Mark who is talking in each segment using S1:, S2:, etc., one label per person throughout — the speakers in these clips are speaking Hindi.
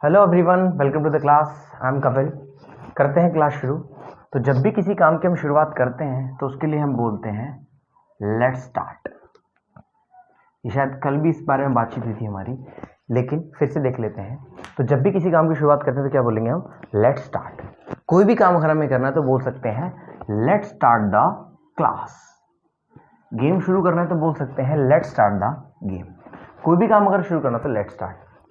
S1: Hello everyone, welcome to the class. I am Kapil. करते हैं क्लास शुरू। तो जब भी किसी काम की हम शुरुआत करते हैं तो उसके लिए हम बोलते हैं लेट्स स्टार्ट। ये शायद कल भी इस बारे में बातचीत हुई थी हमारी, लेकिन फिर से देख लेते हैं। तो जब भी किसी काम की शुरुआत करते हैं तो क्या बोलेंगे हम? Let's start. कोई भी काम अगर हमें करना है तो बोल सकते हैं let's start the class. Game शुरू करना है तो बोल सकते हैं लेट्स स्टार्ट द गेम। कोई भी काम अगर शुरू करना है तो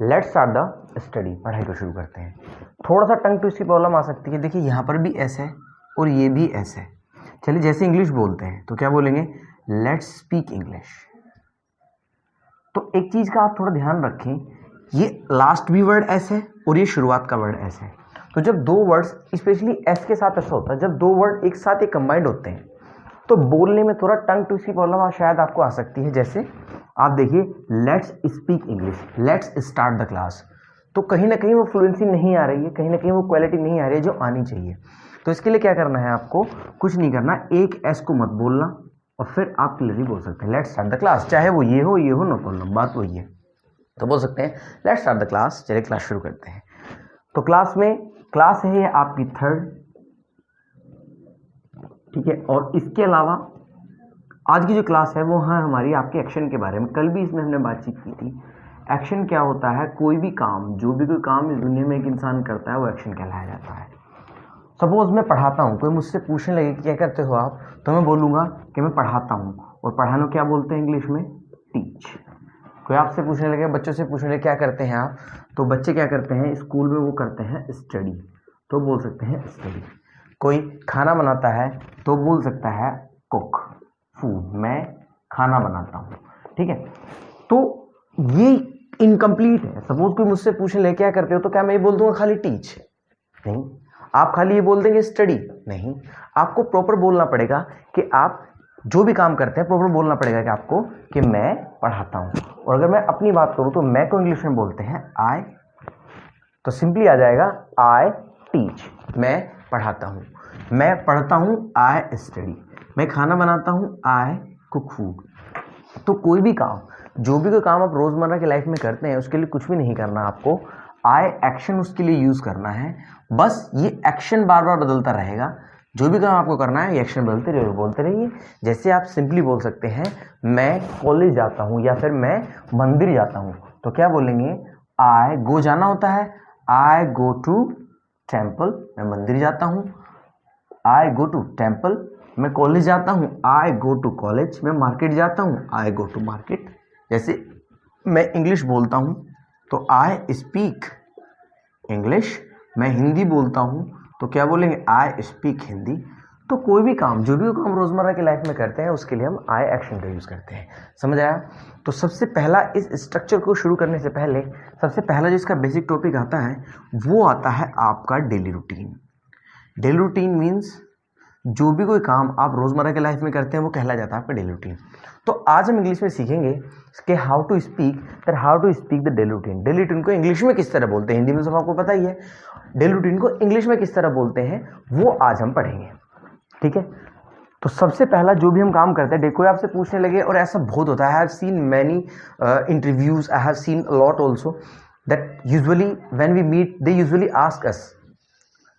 S1: लेट्स स्टार्ट द स्टडी। पढ़ाई को शुरू करते हैं। थोड़ा सा टंग ट्विस्ट की प्रॉब्लम आ सकती है। देखिए यहाँ पर भी एस है और ये भी एस है। चलिए जैसे इंग्लिश बोलते हैं तो क्या बोलेंगे? Let's speak English. तो एक चीज का आप थोड़ा ध्यान रखें, ये लास्ट भी वर्ड एस है और ये शुरुआत का वर्ड एस है। तो जब दो वर्ड्स, स्पेशली एस के साथ ऐसा होता है, जब दो वर्ड एक साथ एक कंबाइंड होते हैं तो बोलने में थोड़ा टंग ट्विस्ट की प्रॉब्लम शायद आपको आ सकती है। जैसे आप देखिए let's speak English, let's start the class. तो कहीं ना कहीं वो फ्लुएंसी नहीं आ रही है, कहीं ना कहीं वो क्वालिटी नहीं आ रही है जो आनी चाहिए। तो इसके लिए क्या करना है आपको? कुछ नहीं करना, एक एस को मत बोलना और फिर आप क्लियरली बोल सकते हैं लेट्स स्टार्ट द क्लास। चाहे वो ये हो नो प्रॉब्लम, बात वही है। तो बोल सकते हैं लेट्स स्टार्ट द क्लास। चलिए क्लास शुरू करते हैं। तो क्लास है ये आपकी थर्ड, ठीक है। और इसके अलावा आज की जो क्लास है वो है हमारी आपके एक्शन के बारे में। कल भी इसमें हमने बातचीत की थी। एक्शन क्या होता है? कोई भी काम, जो भी कोई काम इस दुनिया में एक इंसान करता है वो एक्शन कहलाया जाता है। सपोज मैं पढ़ाता हूँ, कोई मुझसे पूछने लगे कि क्या करते हो आप, तो मैं बोलूँगा कि मैं पढ़ाता हूँ। और पढ़ाना क्या बोलते हैं इंग्लिश में? टीच। कोई आपसे पूछने लगे, बच्चों से पूछने लगे क्या करते हैं आप, तो बच्चे क्या करते हैं स्कूल में? वो करते हैं स्टडी, तो बोल सकते हैं स्टडी। कोई खाना बनाता है तो बोल सकता है कुक, फूड, मैं खाना बनाता हूँ, ठीक है। तो ये इनकम्प्लीट है। सपोज कोई मुझसे पूछने लगे क्या करते हो, तो क्या मैं ये बोल दूंगा खाली टीच? नहीं। आप खाली ये बोल देंगे स्टडी? नहीं। आपको प्रॉपर बोलना पड़ेगा कि आप जो भी काम करते हैं प्रॉपर बोलना पड़ेगा कि आपको कि मैं पढ़ाता हूँ। और अगर मैं अपनी बात करूँ तो मैं को इंग्लिश में बोलते हैं आई। तो सिंपली आ जाएगा आई टीच, मैं पढ़ाता हूँ। मैं पढ़ता हूँ, आई स्टडी। मैं खाना बनाता हूँ, आई कुक फूड। तो कोई भी काम, जो भी कोई काम आप रोजमर्रा की लाइफ में करते हैं उसके लिए कुछ भी नहीं करना आपको, आई एक्शन उसके लिए यूज करना है। बस ये एक्शन बार बार बदलता रहेगा। जो भी काम आपको करना है ये एक्शन बदलते रहिए, बोलते रहिए। जैसे आप सिंपली बोल सकते हैं मैं कॉलेज जाता हूँ या फिर मैं मंदिर जाता हूँ, तो क्या बोलेंगे? आई गो, जाना होता है, आई गो टू टेम्पल, मैं मंदिर जाता हूँ। आई गो टू टेम्पल, मैं कॉलेज जाता हूँ, आई गो टू कॉलेज। मैं मार्केट जाता हूँ, आई गो टू मार्केट। जैसे मैं इंग्लिश बोलता हूँ तो आई स्पीक इंग्लिश। मैं हिंदी बोलता हूँ तो क्या बोलेंगे? I speak Hindi. तो कोई भी काम, जो भी काम रोजमर्रा की लाइफ में करते हैं उसके लिए हम आई एक्शन का यूज करते हैं। समझ आया? तो सबसे पहला इस स्ट्रक्चर को शुरू करने से पहले सबसे पहला जो इसका बेसिक टॉपिक आता है वो आता है आपका daily routine. Daily routine means जो भी कोई काम आप रोजमर्रा की लाइफ में करते हैं वो कहला जाता है आपका डेली रूटीन। तो आज हम इंग्लिश में सीखेंगे कि how to speak the daily routine. Daily routine को इंग्लिश में किस तरह बोलते हैं, हिंदी में सब आपको पता ही है। डेली रूटीन को इंग्लिश में किस तरह बोलते हैं वो आज हम पढ़ेंगे, ठीक है। तो सबसे पहला जो भी हम काम करते हैं, कोई आपसे पूछने लगे, और ऐसा बहुत होता है, I have seen many interviews, I have seen a lot also that usually when we meet they usually ask us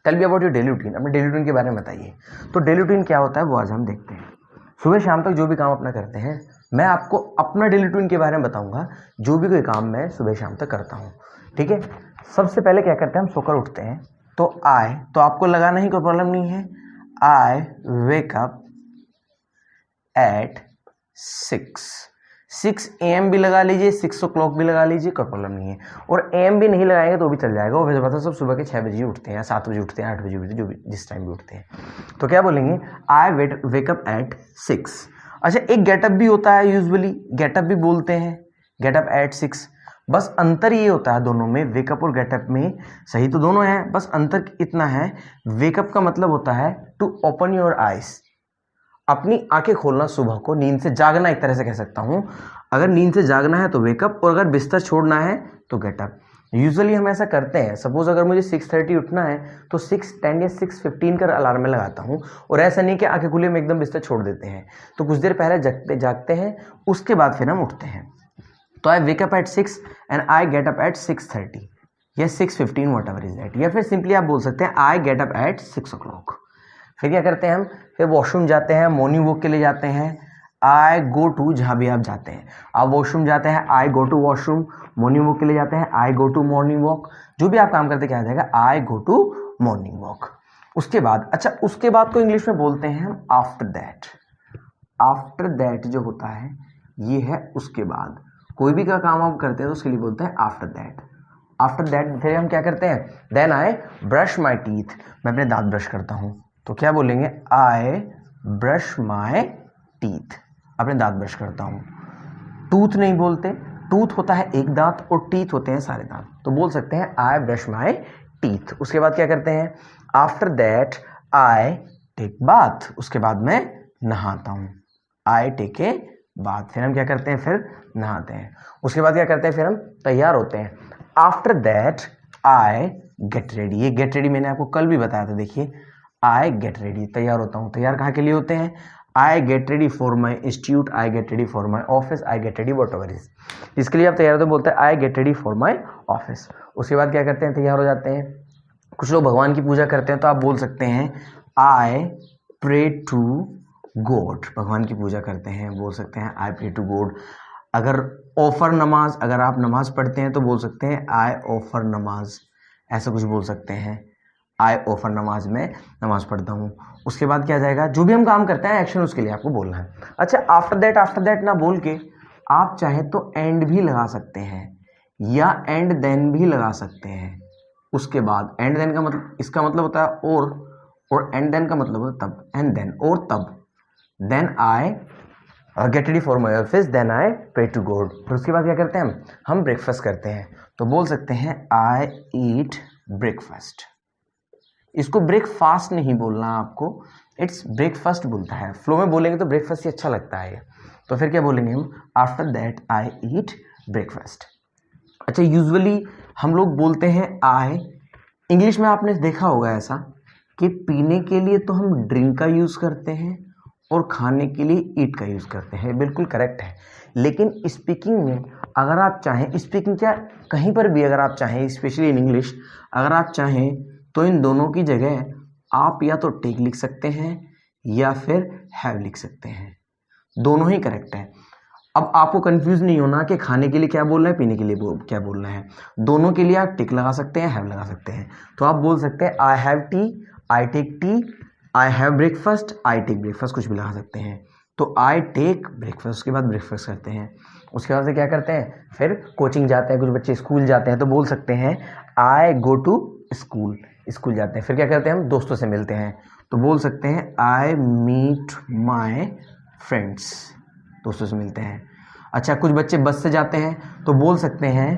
S1: tell me about your daily routine, अपने डेली रूटीन के बारे में बताइए। तो डेली रूटीन क्या होता है वो आज हम देखते हैं। सुबह शाम तक जो भी काम अपना करते हैं, मैं आपको अपना डेली रूटीन के बारे में बताऊंगा, जो भी कोई काम मैं सुबह शाम तक करता हूँ, ठीक है। सबसे पहले क्या करते हैं, हम सोकर उठते हैं तो आई, तो आपको लगाना ही कोई प्रॉब्लम नहीं है, आई वेक अप एट 6 AM भी लगा लीजिए, 6 o'clock भी लगा लीजिए, कोई प्रॉब्लम नहीं है। और AM भी नहीं लगाएंगे तो भी चल जाएगा। वो वैसे पता सब सुबह के 6 बजे उठते हैं, 7 बजे उठते हैं, 8 बजे उठते हैं, जो भी जिस टाइम भी उठते हैं। तो क्या बोलेंगे? आई वेक अप एट 6। अच्छा, एक गेटअप भी होता है, यूजुअली गेटअप भी बोलते हैं, गेटअप एट 6। बस अंतर ये होता है दोनों में, वेकअप और गेटअप में। सही तो दोनों हैं, बस अंतर इतना है, वेकअप का मतलब होता है टू ओपन योर आइज, अपनी आंखें खोलना, सुबह को नींद से जागना, एक तरह से कह सकता हूं। अगर नींद से जागना है तो वेकअप, और अगर बिस्तर छोड़ना है तो गेटअप। यूजुअली हम ऐसा करते हैं, सपोज अगर मुझे 6:30 उठना है तो 6:10 या 6:15 का अलार्म में लगाता हूं। और ऐसा नहीं कि आंखें खुले में एकदम बिस्तर छोड़ देते हैं, तो कुछ देर पहले जागते हैं, उसके बाद फिर हम उठते हैं। तो I wake up at 6 and I get up at 6:30। या 6:15 वट एवर इज दैट, या फिर सिंपली आप बोल सकते हैं I get up eight 6 o'clock। फिर क्या करते हैं हम, फिर वॉशरूम जाते हैं, मॉर्निंग वॉक के लिए जाते हैं, आई गो टू, जहाँ भी आप जाते हैं आप वॉशरूम जाते हैं, I go to washroom, morning walk के लिए जाते हैं, I go to morning walk, जो भी आप काम करते क्या आ जाएगा, I go to morning walk. उसके बाद, अच्छा उसके बाद को इंग्लिश में बोलते हैं हम आफ्टर दैट। आफ्टर दैट जो होता है ये है उसके बाद, कोई भी का काम आप करते हैं तो उसके लिए बोलते हैं आफ्टर दैट। आफ्टर दैट फिर हम क्या करते हैं, then I brush my teeth, मैं अपने दांत ब्रश करता हूँ, तो क्या बोलेंगे, आई ब्रश माई टीथ, अपने दांत ब्रश करता हूँ। टूथ नहीं बोलते, टूथ होता है एक दांत और टीथ होते हैं सारे दांत, तो बोल सकते हैं आई ब्रश माई टीथ। उसके बाद क्या करते हैं, after that I take bath, उसके बाद मैं नहाता हूँ, आई टेक ए बाथ। फिर हम क्या करते हैं, फिर नहाते हैं। उसके बाद क्या करते हैं, फिर हम तैयार होते हैं। After that I get ready, ये गेट रेडी मैंने आपको कल भी बताया था, देखिए आई गेट रेडी, तैयार होता हूँ। तैयार कहाँ के लिए होते हैं, I get ready for my institute, I get ready for my office, I get ready what ever is, इसके लिए आप तैयार होते बोलते हैं I get ready for my office. उसके बाद क्या करते हैं, तैयार हो जाते हैं। कुछ लोग भगवान की पूजा करते हैं तो आप बोल सकते हैं आई प्रे टू गॉड, भगवान की पूजा करते हैं, बोल सकते हैं आई प्रे टू गॉड। अगर ऑफर नमाज, अगर आप नमाज पढ़ते हैं तो बोल सकते हैं आई ऑफर नमाज, ऐसा कुछ बोल सकते हैं, आई ऑफर नमाज, में नमाज पढ़ता हूँ। उसके बाद क्या जाएगा, जो भी हम काम करते हैं एक्शन, उसके लिए आपको बोलना है। अच्छा आफ्टर दैट ना बोल के आप चाहे तो एंड भी लगा सकते हैं या एंड देन भी लगा सकते हैं। उसके बाद एंड देन का मतलब, इसका मतलब होता है और एंड देन का मतलब होता है तब, एंड देन और तब, then I get ready for my office, then I pray to God. फिर उसके बाद क्या करते हैं हम ब्रेकफास्ट करते हैं, तो बोल सकते हैं आई ईट ब्रेकफास्ट। इसको ब्रेकफास्ट नहीं बोलना आपको, इट्स ब्रेकफास्ट बोलता है, फ्लो में बोलेंगे तो ब्रेकफास्ट ही अच्छा लगता है। तो फिर क्या बोलेंगे हम, after that I eat breakfast. अच्छा यूजुअली हम लोग बोलते हैं आई, इंग्लिश में आपने देखा होगा ऐसा कि पीने के लिए तो हम ड्रिंक का यूज़ करते हैं और खाने के लिए ईट का यूज़ करते हैं, बिल्कुल करेक्ट है। लेकिन स्पीकिंग में अगर आप चाहें, स्पीकिंग क्या कहीं पर भी अगर आप चाहें, स्पेशली इन इंग्लिश अगर आप चाहें तो इन दोनों की जगह आप या तो टेक लिख सकते हैं या फिर हैव लिख सकते हैं, दोनों ही करेक्ट है। अब आपको कंफ्यूज नहीं होना कि खाने के लिए क्या बोलना है, पीने के लिए क्या बोलना है, दोनों के लिए आप टिक लगा सकते हैं, हैव लगा सकते हैं। तो आप बोल सकते हैं I have tea, I take tea, I have breakfast, I take breakfast, कुछ भी लगा सकते हैं। तो आई टेक ब्रेकफास्ट, उसके बाद ब्रेकफास्ट करते हैं। उसके बाद से क्या करते हैं, फिर कोचिंग जाते हैं, कुछ बच्चे स्कूल जाते हैं तो बोल सकते हैं I go to school, school जाते हैं। फिर क्या करते हैं, हम दोस्तों से मिलते हैं तो बोल सकते हैं आई मीट माई फ्रेंड्स, दोस्तों से मिलते हैं। अच्छा कुछ बच्चे बस से जाते हैं तो बोल सकते हैं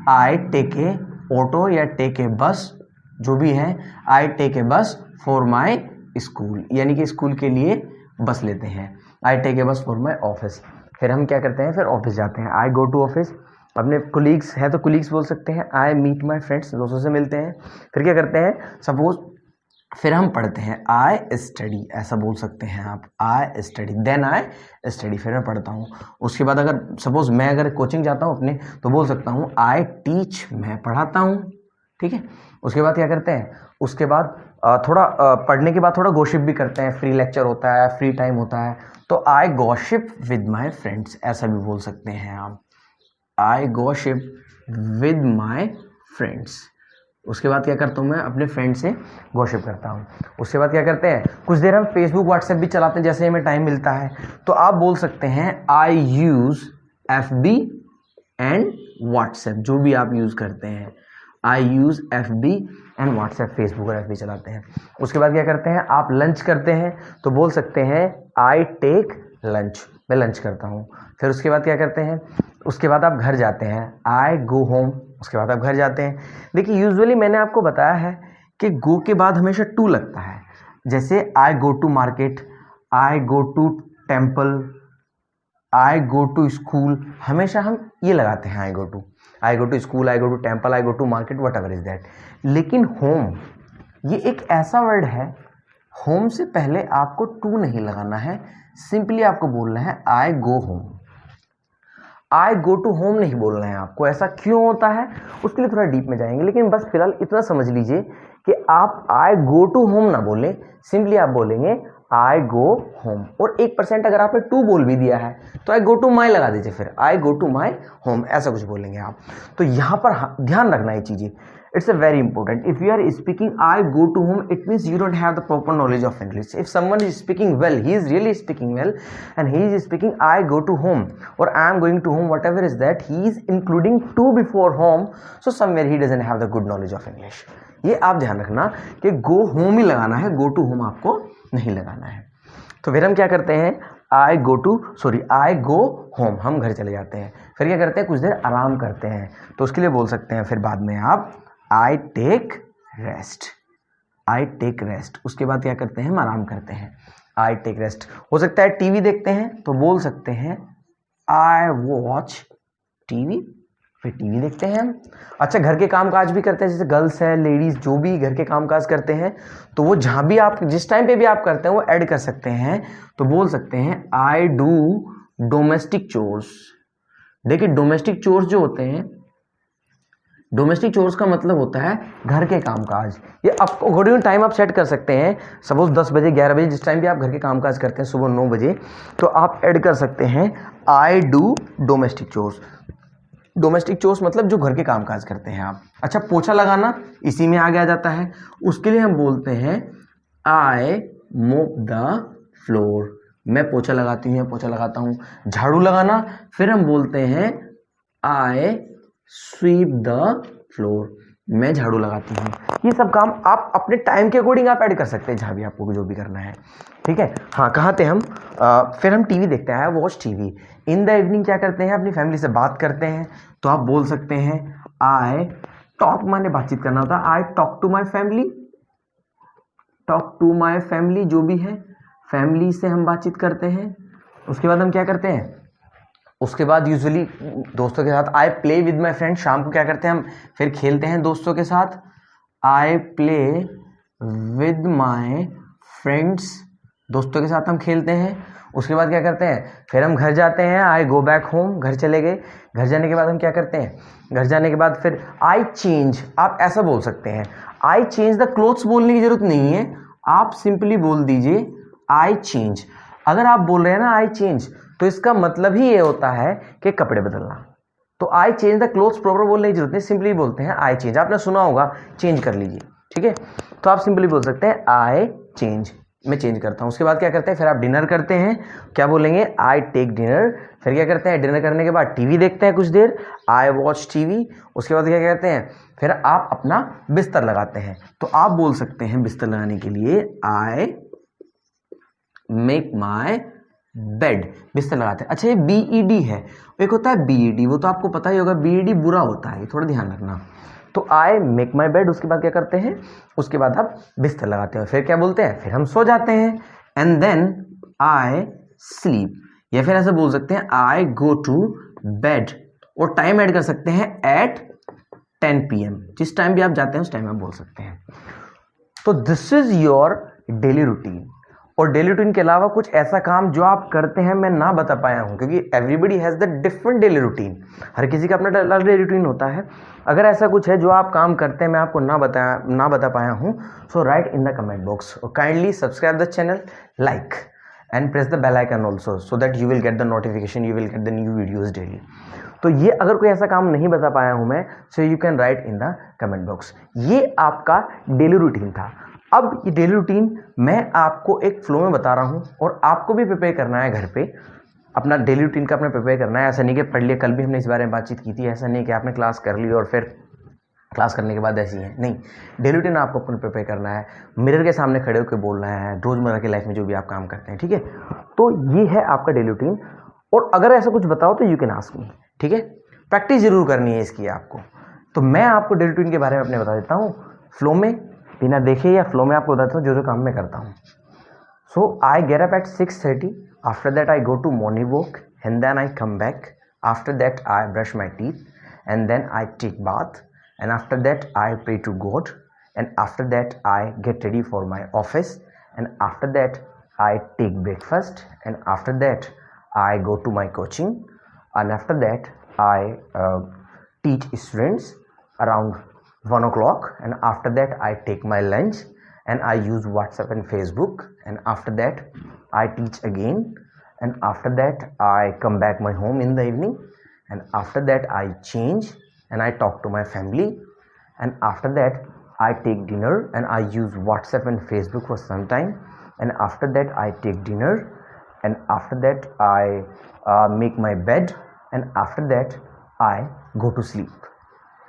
S1: आई टेक ए ऑटो या टेक ए बस, जो भी है, आई टेक ए बस फॉर माई स्कूल, यानी कि स्कूल के लिए बस लेते हैं। आई टेक ए बस फॉर माई ऑफिस। फिर हम क्या करते हैं, फिर ऑफिस जाते हैं, आई गो टू ऑफिस। अपने कोलीग्स हैं तो कोलीग्स बोल सकते हैं आई मीट माई फ्रेंड्स, दोस्तों से मिलते हैं। फिर क्या करते हैं, सपोज फिर हम पढ़ते हैं आई स्टडी, ऐसा बोल सकते हैं आप, I study, then I study, फिर मैं पढ़ता हूँ। उसके बाद अगर सपोज मैं अगर कोचिंग जाता हूँ अपने तो बोल सकता हूँ आई टीच, मैं पढ़ाता हूँ, ठीक है। उसके बाद क्या करते हैं, उसके बाद थोड़ा पढ़ने के बाद थोड़ा गॉसिप भी करते हैं, फ्री लेक्चर होता है, फ्री टाइम होता है, तो आई गॉसिप विद माई फ्रेंड्स, ऐसा भी बोल सकते हैं आप, आई गॉसिप विद माई फ्रेंड्स। उसके बाद क्या करता हूँ, मैं अपने फ्रेंड से गॉसिप करता हूँ। उसके बाद क्या करते हैं, कुछ देर हम फेसबुक व्हाट्सएप भी चलाते हैं, जैसे हमें टाइम मिलता है तो आप बोल सकते हैं I use FB and WhatsApp, जो भी आप यूज़ करते हैं, I use FB and WhatsApp, Facebook और FB चलाते हैं। उसके बाद क्या करते हैं, आप लंच करते हैं तो बोल सकते हैं आई टेक लंच, मैं लंच करता हूँ। फिर उसके बाद क्या करते हैं, उसके बाद आप घर जाते हैं, आई गो होम, उसके बाद आप घर जाते हैं। देखिए यूजुअली मैंने आपको बताया है कि गो के बाद हमेशा टू लगता है, जैसे I go to market, I go to temple, I go to school, हमेशा हम ये लगाते हैं, I go to school, I go to temple, I go to market, whatever is that. लेकिन होम ये एक ऐसा वर्ड है, होम से पहले आपको टू नहीं लगाना है, सिंपली आपको बोलना है I go home. I go to home नहीं बोलना है आपको। ऐसा क्यों होता है उसके लिए थोड़ा डीप में जाएंगे, लेकिन बस फिलहाल इतना समझ लीजिए कि आप आई गो टू होम ना बोलें, सिंपली आप बोलेंगे आई गो होम। और 1% अगर आपने टू बोल भी दिया है तो आई गो टू माई लगा दीजिए, फिर आई गो टू माई होम, ऐसा कुछ बोलेंगे आप। तो यहाँ पर ध्यान रखना ये चीज़ें, it's a very important. If you are speaking I go to home, it means you don't have the proper knowledge of English. If someone is speaking well, he is really speaking well, and he is speaking I go to home or I am going to home, whatever is that, he is including to before home, so somewhere he doesn't have the good knowledge of English. ये आप ध्यान रखना कि go home ही लगाना है, go to home आपको नहीं लगाना है। तो फिर हम क्या करते हैं, आई गो होम, हम घर चले जाते हैं। फिर क्या करते हैं, कुछ देर आराम करते हैं, तो उसके लिए बोल सकते हैं फिर बाद में आप आई टेक रेस्ट। उसके बाद क्या करते हैं, हम आराम करते हैं, आई टेक रेस्ट। हो सकता है टीवी देखते हैं तो बोल सकते हैं आई वॉच टीवी, फिर टीवी देखते हैं हम। अच्छा, घर के काम काज भी करते हैं, जैसे गर्ल्स है, लेडीज जो भी घर के काम काज करते हैं, तो वो जहाँ भी आप जिस टाइम पे भी आप करते हैं वो ऐड कर सकते हैं, तो बोल सकते हैं आई डू डोमेस्टिक चोर्स। देखिए डोमेस्टिक चोर्स जो होते हैं, डोमेस्टिक चोर्स का मतलब होता है घर के कामकाज। ये अकॉर्डिंग टाइम आप सेट कर सकते हैं, सपोज 10 बजे 11 बजे जिस टाइम भी आप घर के कामकाज करते हैं, सुबह 9 बजे, तो आप ऐड कर सकते हैं I do domestic chores. Domestic chores मतलब जो घर के कामकाज करते हैं आप। अच्छा, पोछा लगाना इसी में आगे आ जाता है, उसके लिए हम बोलते हैं आई मोप द फ्लोर, मैं पोछा लगाती हूँ या पोछा लगाता हूँ। झाड़ू लगाना, फिर हम बोलते हैं आई स्वीप द फ्लोर, मैं झाड़ू लगाती हूँ। ये सब काम आप अपने टाइम के अकॉर्डिंग आप ऐड कर सकते हैं, जहाँ भी आपको जो भी करना है, ठीक है। हाँ, कहाँ थे हम, फिर हम टीवी देखते हैं, watch TV. In the evening क्या करते हैं, अपनी फैमिली से बात करते हैं, तो आप बोल सकते हैं आई टॉक, माने बातचीत करना होता है, I talk to my family, जो भी है फैमिली से हम बातचीत करते हैं। उसके बाद हम क्या करते हैं, उसके बाद यूजुअली दोस्तों के साथ I play with my friend, शाम को क्या करते हैं हम फिर खेलते हैं दोस्तों के साथ, I play with my friends, दोस्तों के साथ हम खेलते हैं। उसके बाद क्या करते हैं, फिर हम घर जाते हैं, आई गो बैक होम, घर चले गए। घर जाने के बाद हम क्या करते हैं, घर जाने के बाद फिर आई चेंज, आप ऐसा बोल सकते हैं, आई चेंज द क्लोथ्स बोलने की जरूरत नहीं है, आप सिंपली बोल दीजिए आई चेंज। अगर आप बोल रहे हैं ना आई चेंज, तो इसका मतलब ही ये होता है कि कपड़े बदलना। तो I change the clothes proper बोलने की जरूरत नहीं, सिंपली बोलते हैं आई चेंज। आपने सुना होगा चेंज कर लीजिए, ठीक है, तो आप सिंपली बोल सकते हैं आई चेंज, मैं चेंज करता हूँ। उसके बाद क्या करते हैं, फिर आप डिनर करते हैं, क्या बोलेंगे आई टेक डिनर। फिर क्या करते हैं, डिनर करने के बाद टीवी देखते हैं कुछ देर, आई वॉच टीवी। उसके बाद क्या कहते हैं, फिर आप अपना बिस्तर लगाते हैं, तो आप बोल सकते हैं बिस्तर लगाने के लिए आई मेक माई बेड, बिस्तर लगाते हैं। अच्छा, ये BED है, एक होता है BED, वो तो आपको पता ही होगा, BED बुरा होता है, थोड़ा ध्यान रखना। तो आई मेक माई बेड, उसके बाद क्या करते हैं, उसके बाद आप बिस्तर लगाते हैं, फिर क्या बोलते हैं, फिर हम सो जाते हैं, एंड देन आई स्लीप। या फिर ऐसे बोल सकते हैं आई गो टू बेड, और टाइम ऐड कर सकते हैं एट 10 PM, जिस टाइम भी आप जाते हैं उस टाइम आप बोल सकते हैं। तो this is your daily routine. और डेली रूटीन के अलावा कुछ ऐसा काम जो आप करते हैं मैं ना बता पाया हूं, क्योंकि everybody has the different daily routine, हर किसी का अपना अलग डेली रूटीन होता है। अगर ऐसा कुछ है जो आप काम करते हैं मैं आपको ना बता पाया हूं, so write in the comment box, और kindly subscribe the channel, like and press the bell icon also, so that you will get the notification, you will get the new videos daily. तो ये अगर कोई ऐसा काम नहीं बता पाया हूं मैं, so you can write in the comment box. ये आपका डेली रूटीन था। अब ये डेली रूटीन मैं आपको एक फ्लो में बता रहा हूँ, और आपको भी प्रिपेयर करना है घर पे, अपना डेली रूटीन का अपने प्रिपेयर करना है। ऐसा नहीं कि पढ़ लिया, कल भी हमने इस बारे में बातचीत की थी, ऐसा नहीं कि आपने क्लास कर ली और फिर क्लास करने के बाद ऐसी है, नहीं, डेली रूटीन आपको अपने प्रिपेयर करना है, मिरर के सामने खड़े होकर बोलना है, रोज़मर्रा की लाइफ में जो भी आप काम करते हैं, ठीक है। तो ये है आपका डेली रूटीन, और अगर ऐसा कुछ बताओ तो यू कैन आस्क मी, ठीक है। प्रैक्टिस जरूर करनी है इसकी आपको। तो मैं आपको डेली रूटीन के बारे में अपने बता देता हूँ, फ्लो में बिना देखे या फ्लो में आपको बताता हूँ जो काम मैं करता हूँ। So I get up at 6:30, after that I go to morning walk, and then I come back, after that I brush my teeth, and then I take bath, and after that I pray to God, and after that I get ready for my office, and after that I take breakfast, and after that I go to my coaching. and after that I teach students around 1 o'clock, and after that I take my lunch and I use WhatsApp and Facebook, and after that I teach again, and after that I come back my home in the evening, and after that I change and I talk to my family, and after that I take dinner and I use WhatsApp and Facebook for some time, and after that I take dinner, and after that I make my bed, and after that I go to sleep.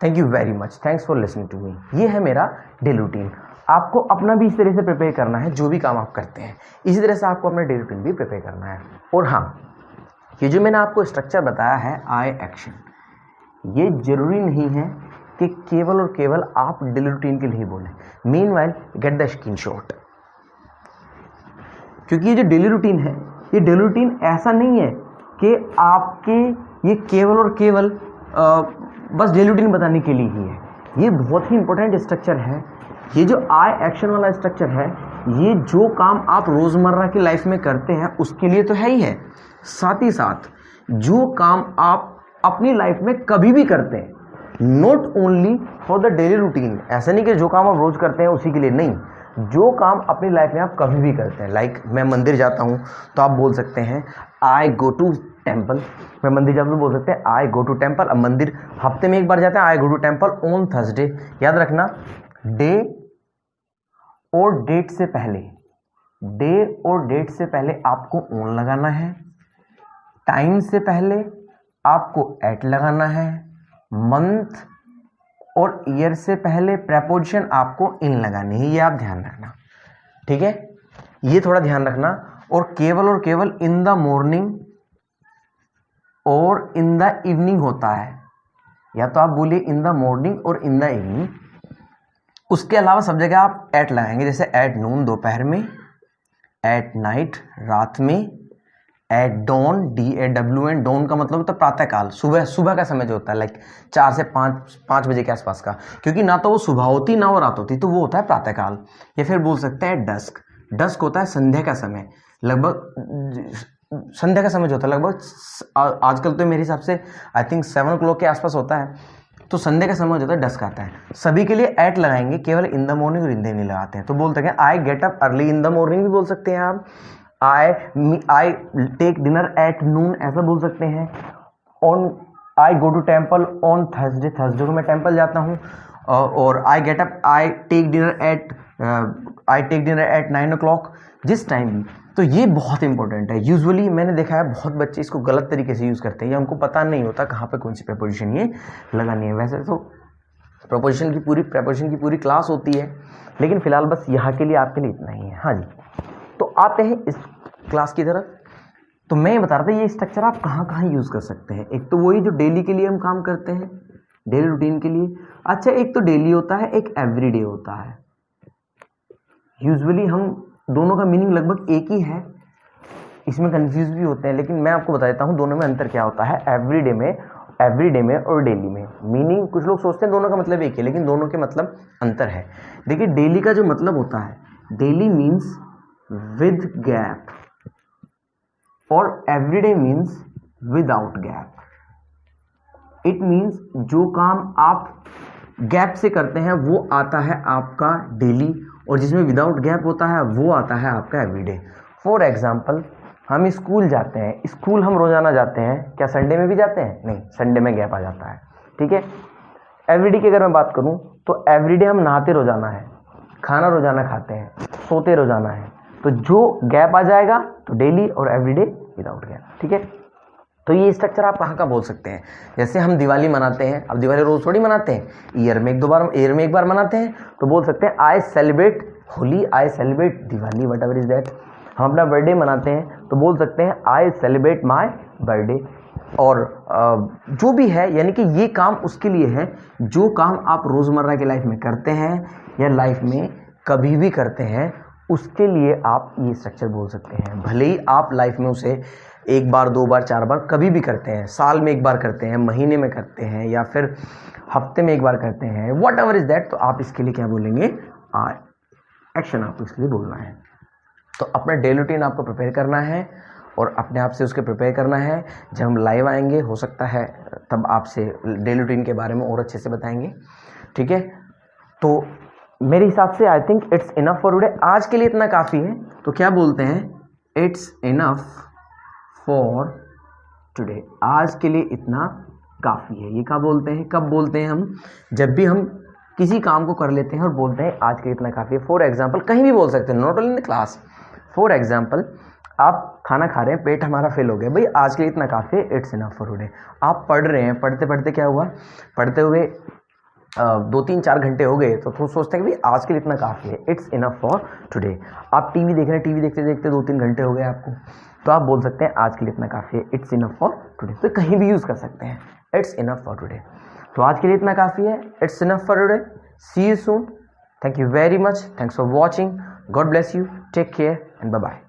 S1: Thank you very much, thanks for listening to me. ये है मेरा डेली रूटीन। आपको अपना भी इस तरह से प्रिपेयर करना है, जो भी काम आप करते हैं इसी तरह से आपको अपना डेली रूटीन भी प्रिपेयर करना है। और हाँ, ये जो मैंने आपको स्ट्रक्चर बताया है आई एक्शन, ये जरूरी नहीं है कि केवल और केवल आप डेली रूटीन के लिए बोलें। मीनवाइल गेट द स्क्रीनशॉट, क्योंकि ये जो डेली रूटीन है, ये डेली रूटीन ऐसा नहीं है कि आपके ये केवल और केवल बस डेली रूटीन बताने के लिए ही है। ये बहुत ही इंपॉर्टेंट स्ट्रक्चर है। ये जो आई एक्शन वाला स्ट्रक्चर है, ये जो काम आप रोज़मर्रा की लाइफ में करते हैं उसके लिए तो है ही है, साथ ही साथ जो काम आप अपनी लाइफ में कभी भी करते हैं, not only for the daily routine. ऐसा नहीं कि जो काम आप रोज़ करते हैं उसी के लिए, नहीं, जो काम अपनी लाइफ में आप कभी भी करते हैं। लाइक मैं मंदिर जाता हूँ तो आप बोल सकते हैं आई गो टू टेम्पल। मैं मंदिर जाता हूँ तो बोल सकते हैं आई गो टू टेम्पल। अब मंदिर हफ्ते में एक बार जाते हैं, I go to temple on Thursday. याद रखना, डे और डेट से पहले, डे और डेट से पहले आपको ऑन लगाना है, टाइम से पहले आपको एट लगाना है, मंथ और ईयर से पहले प्रेपोजिशन आपको इन लगानी है। ये आप ध्यान रखना, ठीक है, ये थोड़ा ध्यान रखना। और केवल इन द मॉर्निंग और इन द इवनिंग होता है, या तो आप बोलिए इन द मॉर्निंग और इन द इवनिंग। उसके अलावा सब जगह आप एट लगाएंगे, जैसे एट नून दोपहर में, एट नाइट रात में, एट डॉन DAWN, डॉन का मतलब होता है प्रातःकाल, सुबह का समय जो होता है, लाइक 4 से 5 बजे के आसपास का, क्योंकि ना तो वो सुबह होती ना वो रात होती, तो वो होता है प्रातःकाल। या फिर बोल सकते हैं डस्क, डस्क होता है संध्या का समय, लगभग संध्या का समय जो होता है लगभग आजकल तो मेरे हिसाब से आई थिंक 7 o'clock के आसपास होता है, तो संध्या का समय हो जाता है, डस्क आता है। सभी के लिए एट लगाएंगे, केवल इन द मॉर्निंग और इन द इवनिंग लगाते हैं। तो बोलते हैं I get up early in the morning भी बोल सकते हैं आप, I take dinner at noon ऐसा बोल सकते हैं। On I go to temple on Thursday, Thursday को मैं टेम्पल जाता हूँ। और I get up I take dinner at 9 o'clock, जिस टाइम भी। तो ये बहुत इंपॉर्टेंट है। यूजुअली मैंने देखा है बहुत बच्चे इसको गलत तरीके से यूज़ करते हैं, या उनको पता नहीं होता कहाँ पे कौन सी प्रेपोजिशन ये लगानी है। वैसे तो प्रेपोजिशन की पूरी क्लास होती है, लेकिन फिलहाल बस यहाँ के लिए आपके लिए इतना ही है। हाँ जी, तो आते हैं इस क्लास की तरफ। तो मैं ये बता रहा था ये स्ट्रक्चर आप कहाँ कहाँ यूज़ कर सकते हैं। एक तो वही जो डेली के लिए हम काम करते हैं, डेली रूटीन के लिए। अच्छा, एक तो डेली होता है, एक एवरीडे होता है। यूजुअली हम दोनों का मीनिंग लगभग एक ही है, इसमें कंफ्यूज भी होते हैं, लेकिन मैं आपको बता देता हूँ दोनों में अंतर क्या होता है। एवरीडे में और डेली में मीनिंग, कुछ लोग सोचते हैं दोनों का मतलब एक है, लेकिन दोनों के मतलब अंतर है। देखिए, डेली का जो मतलब होता है, डेली मीन्स विद गैप, और everyday means without gap. It means जो काम आप गैप से करते हैं वो आता है आपका डेली, और जिसमें विदाउट गैप होता है वो आता है आपका एवरीडे। फॉर एग्जाम्पल, हम स्कूल जाते हैं, स्कूल हम रोजाना जाते हैं, क्या संडे में भी जाते हैं? नहीं, संडे में गैप आ जाता है, ठीक है। एवरीडे की अगर मैं बात करूं तो एवरीडे हम नहाते रोजाना है, खाना रोजाना खाते हैं, सोते रोजाना है, तो जो गैप आ जाएगा तो डेली, और एवरीडे विदाउट गैप, ठीक है। तो ये स्ट्रक्चर आप कहाँ का बोल सकते हैं। जैसे हम दिवाली मनाते हैं, अब दिवाली रोज थोड़ी मनाते हैं, ईयर में एक बार मनाते हैं, तो बोल सकते हैं I celebrate Holi, I celebrate Diwali, what ever is that. हम अपना बर्थडे मनाते हैं तो बोल सकते हैं आई सेलिब्रेट माई बर्थडे। और जो भी है, यानी कि ये काम उसके लिए है जो काम आप रोज़मर्रा की लाइफ में करते हैं या लाइफ में कभी भी करते हैं, उसके लिए आप ये स्ट्रक्चर बोल सकते हैं। भले ही आप लाइफ में उसे 1 बार 2 बार 4 बार कभी भी करते हैं, साल में 1 बार करते हैं, महीने में करते हैं, या फिर हफ्ते में 1 बार करते हैं, वट एवर इज दैट, तो आप इसके लिए क्या बोलेंगे, एक्शन आपको इसके लिए बोलना है। तो अपना डेली रूटीन आपको प्रिपेयर करना है, और अपने आप से उसके प्रिपेयर करना है। जब हम लाइव आएंगे हो सकता है तब आपसे डेली रूटीन के बारे में और अच्छे से बताएंगे, ठीक है। तो मेरे हिसाब से I think it's enough for today, आज के लिए इतना काफ़ी है। तो क्या बोलते हैं, इट्स इनफ फॉर टुडे, आज के लिए इतना काफ़ी है। ये क्या बोलते हैं, कब बोलते हैं हम, जब भी हम किसी काम को कर लेते हैं और बोलते हैं आज के लिए इतना काफ़ी है। फॉर एग्जाम्पल कहीं भी बोल सकते हैं, not only in the class. For example आप खाना खा रहे हैं, पेट हमारा फिल हो गया, भाई आज के लिए इतना काफ़ी है, इट्स इनफ फॉर टुडे। आप पढ़ रहे हैं, पढ़ते पढ़ते क्या हुआ, पढ़ते हुए 2-3-4 घंटे हो गए तो सोचते हैं कि भाई आज के लिए इतना काफ़ी है, इट्स इनफ फॉर टुडे। आप टीवी देख रहे हैं, टीवी देखते देखते 2-3 घंटे हो गए आपको, तो आप बोल सकते हैं आज के लिए इतना काफ़ी है, इट्स इनफ फॉर टुडे। तो कहीं भी यूज़ कर सकते हैं, इट्स इनफ फॉर टुडे। तो आज के लिए इतना काफ़ी है, it's enough for today. See you soon, thank you very much, thanks for watching, God bless you, take care and bye bye.